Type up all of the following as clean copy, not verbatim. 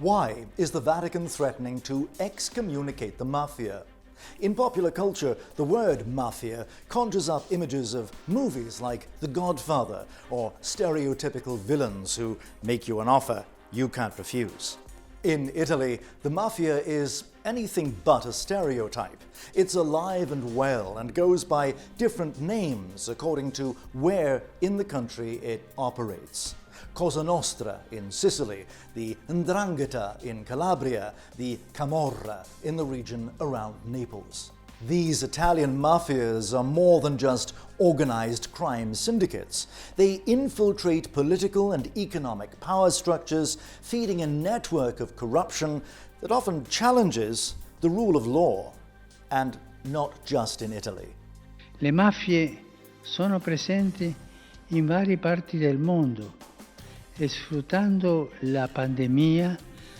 Why is the Vatican threatening to excommunicate the Mafia? In popular culture, the word mafia conjures up images of movies like The Godfather or stereotypical villains who make you an offer you can't refuse. In Italy, the mafia is anything but a stereotype. It's alive and well and goes by different names according to where in the country it operates. Cosa Nostra in Sicily, the 'Ndrangheta in Calabria, the Camorra in the region around Naples. These Italian mafias are more than just organized crime syndicates. They infiltrate political and economic power structures, feeding a network of corruption that often challenges the rule of law, and not just in Italy. Le mafie sono presenti in varie parti del mondo e sfruttando la pandemia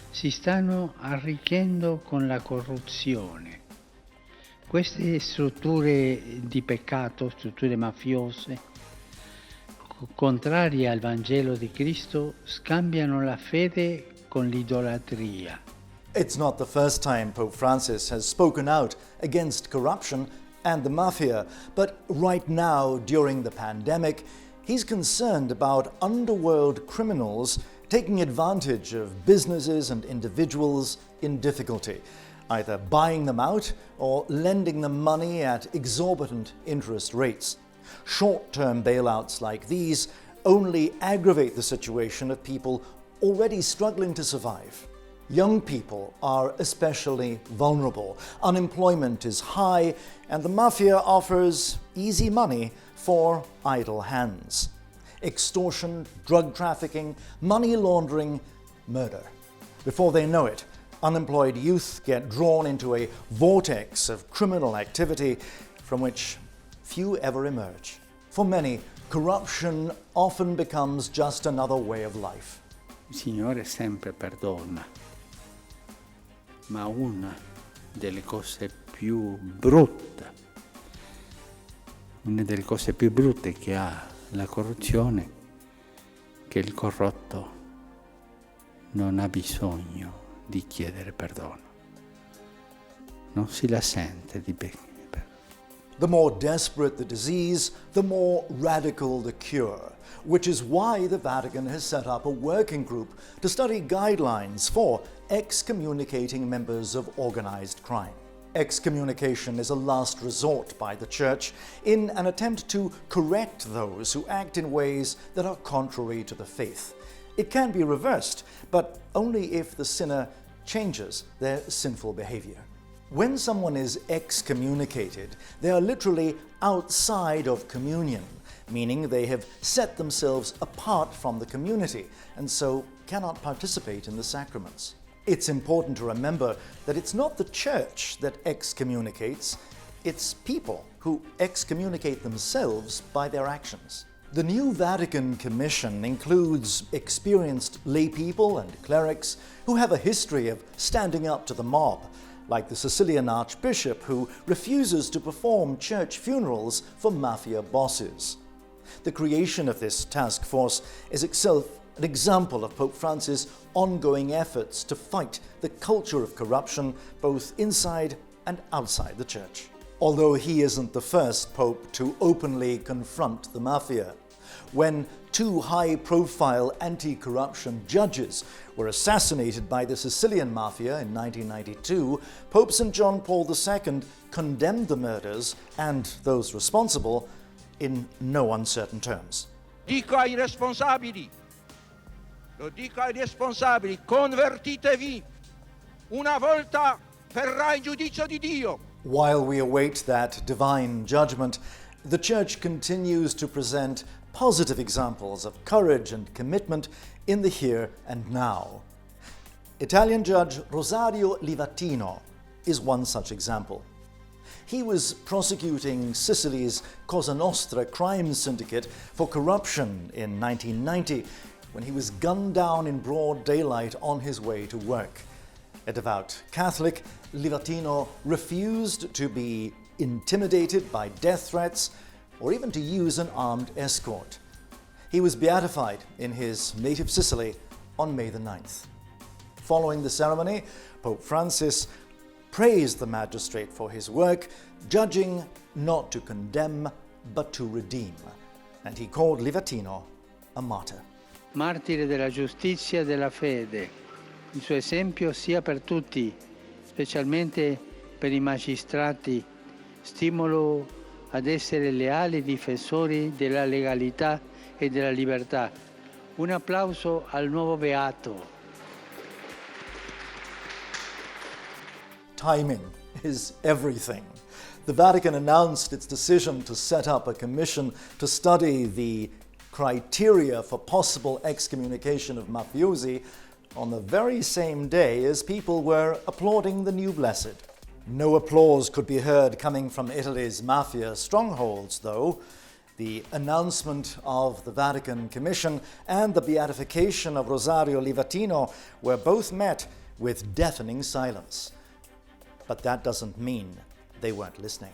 si stanno arricchendo con la corruzione. Queste strutture di peccato, strutture mafiose, contrarie al Vangelo di Cristo, scambiano la fede con l'idolatria. It's not the first time Pope Francis has spoken out against corruption and the mafia, but right now, during the pandemic, he's concerned about underworld criminals taking advantage of businesses and individuals in difficulty, either buying them out or lending them money at exorbitant interest rates. Short-term bailouts like these only aggravate the situation of people already struggling to survive. Young people are especially vulnerable. Unemployment is high, and the mafia offers easy money for idle hands. Extortion, drug trafficking, money laundering, murder. Before they know it, unemployed youth get drawn into a vortex of criminal activity from which few ever emerge. For many, corruption often becomes just another way of life. Il Signore sempre perdona, ma una delle cose più brutte che ha la corruzione, che il corrotto non ha bisogno di chiedere perdono. Non si la sente di perdono. The more desperate the disease, the more radical the cure, which is why the Vatican has set up a working group to study guidelines for excommunicating members of organized crime. Excommunication is a last resort by the Church in an attempt to correct those who act in ways that are contrary to the faith. It can be reversed, but only if the sinner changes their sinful behavior. When someone is excommunicated, they are literally outside of communion, meaning they have set themselves apart from the community and so cannot participate in the sacraments. It's important to remember that it's not the Church that excommunicates, it's people who excommunicate themselves by their actions. The new Vatican Commission includes experienced laypeople and clerics who have a history of standing up to the mob, like the Sicilian Archbishop who refuses to perform church funerals for mafia bosses. The creation of this task force is itself an example of Pope Francis' ongoing efforts to fight the culture of corruption both inside and outside the Church. Although he isn't the first Pope to openly confront the mafia. When two high-profile anti-corruption judges were assassinated by the Sicilian Mafia in 1992, Pope St. John Paul II condemned the murders and those responsible in no uncertain terms. Dico ai responsabili, convertitevi, una volta verrà il giudizio di Dio. While we await that divine judgment, the Church continues to present positive examples of courage and commitment in the here and now. Italian Judge Rosario Livatino is one such example. He was prosecuting Sicily's Cosa Nostra crime syndicate for corruption in 1990 when he was gunned down in broad daylight on his way to work. A devout Catholic, Livatino refused to be intimidated by death threats or even to use an armed escort. He was beatified in his native Sicily on May the 9th. Following the ceremony, Pope Francis praised the magistrate for his work, judging not to condemn, but to redeem. And he called Livatino a martyr. Martire della giustizia e della fede. Il suo esempio sia per tutti, specialmente per i magistrati, stimolo ad essere leali difensori della legalità e della libertà. Un applauso al nuovo beato. Timing is everything. The Vatican announced its decision to set up a commission to study the criteria for possible excommunication of mafiosi on the very same day as people were applauding the new blessed. No applause could be heard coming from Italy's mafia strongholds, though. The announcement of the Vatican Commission and the beatification of Rosario Livatino were both met with deafening silence. But that doesn't mean they weren't listening.